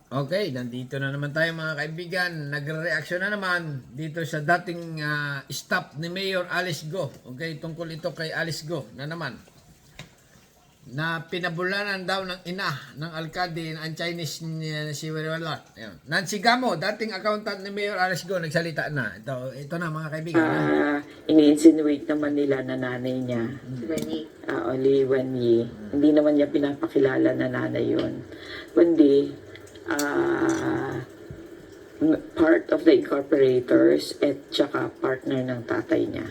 Okay, nandito na naman tayo mga kaibigan. Nagre-reaction na naman dito sa dating staff ni Mayor Alice Go. Okay, tungkol ito kay Alice Go na naman. Na pinabulanan daw ng ina ng alkalde ang Chinese ni si Wala. Nancy Gamo, dating accountant ni Mayor Alice Go, nagsalita na. Ito na mga kaibigan. Ini-insinuate naman nila na nanay niya. Oli Wenyi. Hindi naman niya pinapakilala na nanay yun. Kundi, part of the incorporators at saka partner ng tatay niya.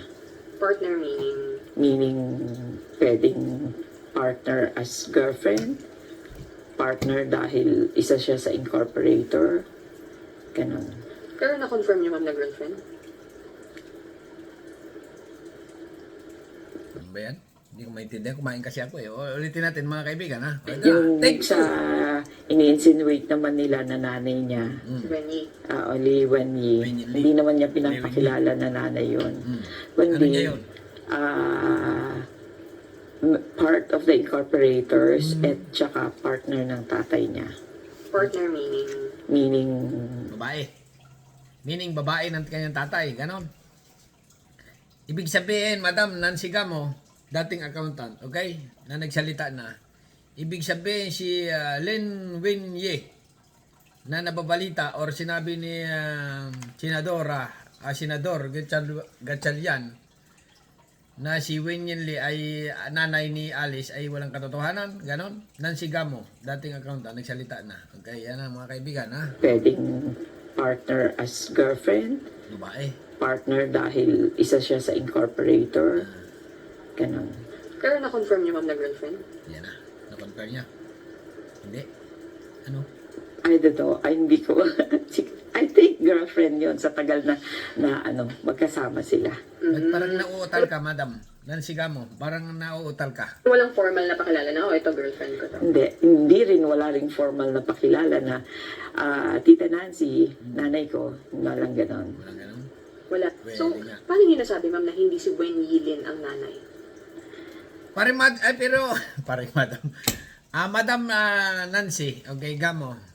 Partner meaning? Meaning, pwedeng partner as girlfriend, partner dahil isa siya sa incorporator, ganun. Pero na-confirm niyo ma'am na girlfriend? Ano ba yan? Hindi ko maintindihan. Kumain kasi ako eh. Ulitin natin mga kaibigan ha. Yung Take sa ini-insinuate naman nila na nanay niya, Si Wenyi. Oli Wenyi, Wenyi Lee. hindi naman niya pinapakilala na nanay yun. Ano niya Kundi, yun? part of the incorporators at saka partner ng tatay niya. Partner meaning? Meaning, Babae. Meaning babae ng kanyang tatay. Ganon. Ibig sabihin, Madam Nancy Gamo, dating accountant, okay? Na nagsalita na. Ibig sabihin si Lin Wenye na nababalita or sinabi ni Senador Gatchalian na si Wenyen Lee ay nanay ni Alice ay walang katotohanan, ganon. Nancy Gamo, dating accountant, nagsalita na. Okay, yan ang mga kaibigan, ha? pwedeng partner as girlfriend, Babae. partner dahil isa siya sa incorporator, ganun. Pero na-confirm niyo ma'am na girlfriend? Yan na. Na-compare niya. Hindi. Ano? I don't know, ay hindi ko, I think girlfriend yon sa tagal na magkasama sila. Parang nauutal ka, Madam Nancy Gamo. Parang nauutal ka. Walang formal na pakilala na, ito girlfriend ko to. Hindi rin, wala ring formal na pakilala na Tita Nancy, nanay ko, walang ganon. Walang ganon. Wala. So, Pwede nga. paano niyo nasabi ma'am na hindi si Wenyi Lin ang nanay? Parang Madam. Madam Nancy, okay, Gamo.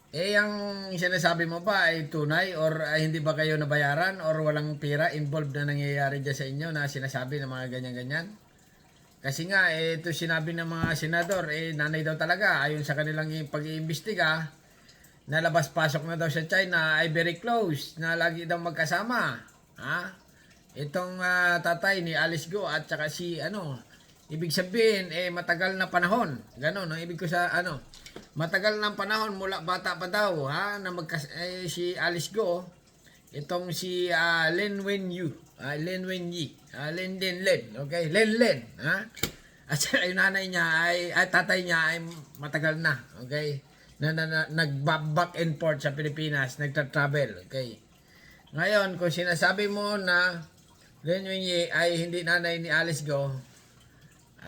Ang sinasabi mo ba ay tunay or hindi ba kayo nabayaran or walang pera involved na nangyayari dyan sa inyo na sinasabi ng mga ganyan-ganyan? Kasi nga, ito sinabi ng mga senador, nanay daw talaga, ayon sa kanilang pag-iimbestiga, na labas-pasok na daw sa China ay very close, na lagi daw magkasama. Ha? Itong tatay ni Alice Go at saka si ibig sabihin, matagal na panahon. Ganon, ang ibig ko sa matagal na panahon mula bata pa daw, ha, na si Alice Go, itong si Lin Wenyu, Lin Wenyi, Lin, okay, Len, ha? At saka yung nanay niya tatay niya ay matagal na, okay? Na nag-back and forth sa Pilipinas, nagta-travel, okay? Ngayon, kung sinasabi mo na Lin Wenyi ay hindi nanay ni Alice Go,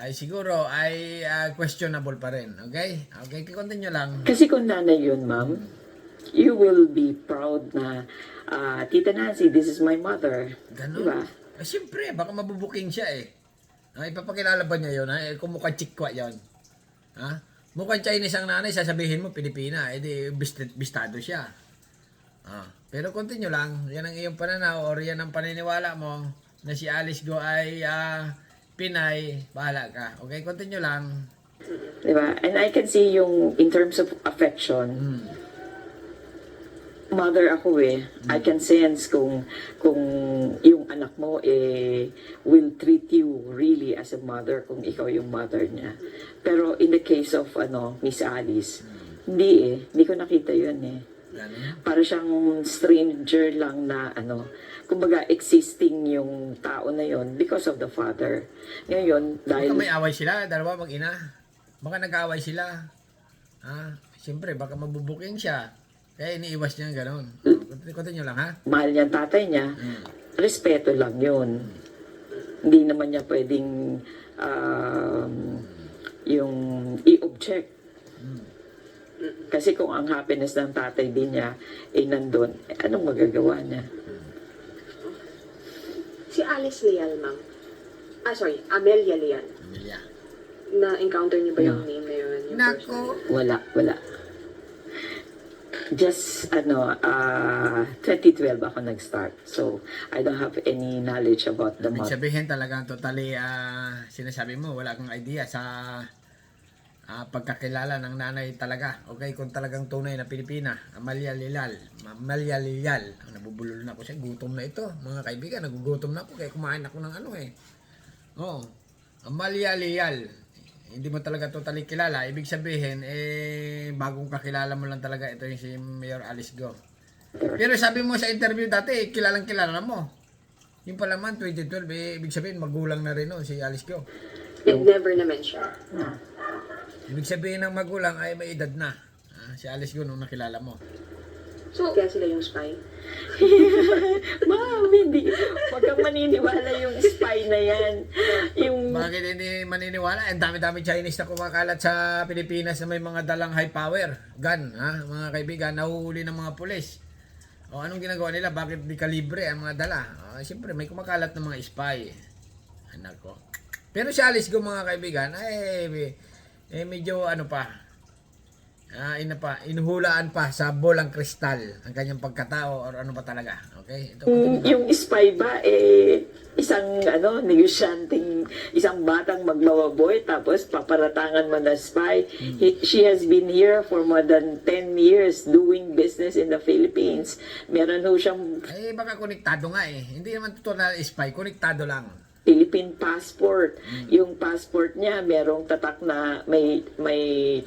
ay siguro ay questionable pa rin. Okay? Okay, continue lang. Kasi kung nanay yun, ma'am, you will be proud na, Tita Nancy, this is my mother. Ganun. Diba? Siyempre, baka mabubuking siya eh. Ipapakilala ba niya yun? Kung mukhang chikwa yun. Ha? Mukhang Chinese ang nanay, sasabihin mo Pilipina. Di bistado siya. Pero continue lang. Yan ang iyong pananaw or yan ang paniniwala mo na si Alice Go ay Pinay, bahala ka. Okay, continue lang. Diba? And I can see yung, in terms of affection, mother ako eh. I can sense kung yung anak mo will treat you really as a mother kung ikaw yung mother niya. Pero in the case of Miss Alice, hindi ko nakita yun eh. Ganun. Para siyang stranger lang na kumbaga existing yung tao na yon because of the father. Ngayon, Baka dahil may away sila, dalawa mag-ina. Baka nag-away sila. Siyempre, baka mabubuking siya. Kaya iniiwas niya gano'n. Continue lang, ha? mahal niya ang tatay niya, respeto lang yun. Hindi naman niya pwedeng yung i-object. Kasi kung ang happiness ng tatay din niya nandun, anong magagawa niya? Si Alice Leal ma'am. Amelia Leal. Amelia. Na-encounter niyo ba yung name na yun? Yung Nako. person? Wala. Just 2012 ako nag-start. So I don't have any knowledge about the Ibig mother. sabihin talagang totally sinasabi mo, wala kang idea sa pagkakilala ng nanay talaga. Okay, kung talagang tunay na Pilipina, Amalia Lilal. Amalia Lilal. Nabubulol na ako siya. Gutom na ito. Mga kaibigan, nagugutom na ako. Kaya kumain ako ng ano eh. Oo. Amalia Lilal. Hindi mo talaga totally kilala. Ibig sabihin, bagong kakilala mo lang talaga ito yung si Mayor Alice Go. Pero sabi mo sa interview dati, kilalang kilala mo. Yung pala man, 2012, ibig sabihin, magulang na rin si Alice Go. And never na mention. Ibig sabihin ng magulang ay may edad na. Si Alice Go nung nakilala mo. So, kaya sila yung spy? Ma'am, hindi. Huwag kang maniniwala yung spy na yan. Yung Bakit hindi maniniwala? Ang dami-dami Chinese na kumakalat sa Pilipinas na may mga dalang high power gun. Mga kaibigan, nahuhuli ng mga pulis. O anong ginagawa nila? Bakit di kalibre ang mga dala? Siyempre, may kumakalat ng mga spy. Anak ko. Pero si Alice Go, mga kaibigan, medyo ano pa, inuhulaan pa sa bolang kristal ang kanyang pagkatao or ano ba talaga. Okay? Ito, yung spy ba, isang negosyanteng, isang batang magmawaboy, tapos paparatangan mo na spy. She has been here for more than 10 years doing business in the Philippines. Meron ho siyang baka konektado nga eh. Hindi naman totoo na spy, konektado lang. Philippine passport. Yung passport niya, merong tatak na may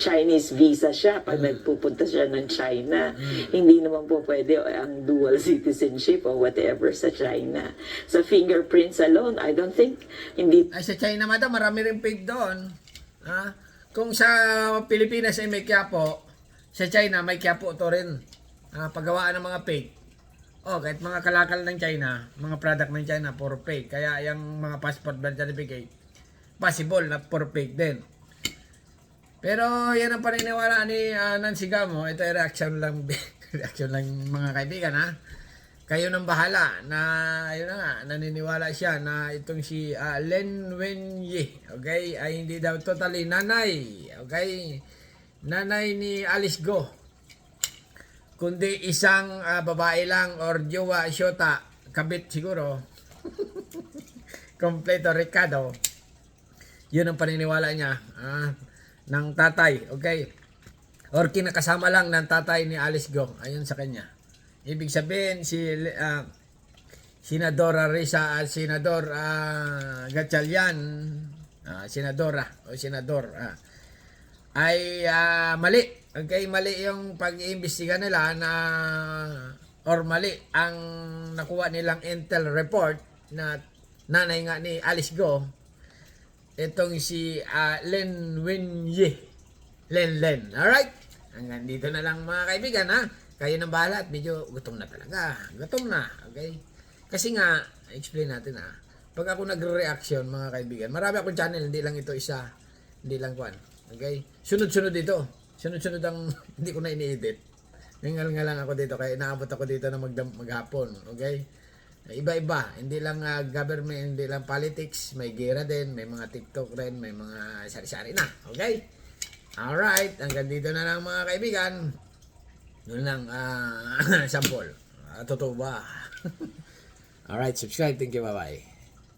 Chinese visa siya pag nagpupunta siya ng China. Hindi naman po pwede ang dual citizenship or whatever sa China. Sa fingerprints alone, I don't think, hindi Ay, sa China, madam, marami rin fake doon. Kung sa Pilipinas ay may Quiapo, sa China may Quiapo to rin. Paggawaan ng mga fake. Kahit mga kalakal ng China, mga product ng China, puro fake. Kaya yung mga passport birth certificate, possible na puro fake din. Pero yan ang paniniwala ni Nancy Gamo. Ito ay reaction lang, reaction lang mga kaibigan Kayo nang bahala na ayun na nga, naniniwala siya na itong si Len Wenyi, okay, ay hindi daw totally nanay, okay, nanay ni Alice Go, kundi isang babae lang or jowa, syota, kabit siguro, kompleto Ricardo. Yun ang paniniwala niya ng tatay, okay, or kinakasama lang ng tatay ni Alice Go, ayun sa kanya. Ibig sabihin si Senadora Risa at Senador Gatchalian, senadora o senador ay mali. Okay, mali yung pag-iimbestiga nila or mali ang nakuha nilang intel report na nanay nga ni Alice Go. Itong si Len Wenyi. Len. Alright? Hanggang dito na lang mga kaibigan Kayo nang bahala at medyo gutom na talaga. Gutom na. Okay? Kasi nga, explain natin pag ako nagre-reaction mga kaibigan, marami akong channel, hindi lang ito isa. Hindi lang kwan. Okay? Sunod-sunod dito. Sunod-sunod ang hindi ko na ini-edit. Ngayon nga lang ako dito kaya inaabot ako dito na maghapon. Okay? Iba-iba. Hindi lang government, hindi lang politics. May gera din, may mga TikTok rin, may mga sari-sari na. Okay? Alright. Hanggang dito na lang mga kaibigan. Yun lang. Sample. Totoo ba? Alright. Subscribe. Thank you. Bye-bye.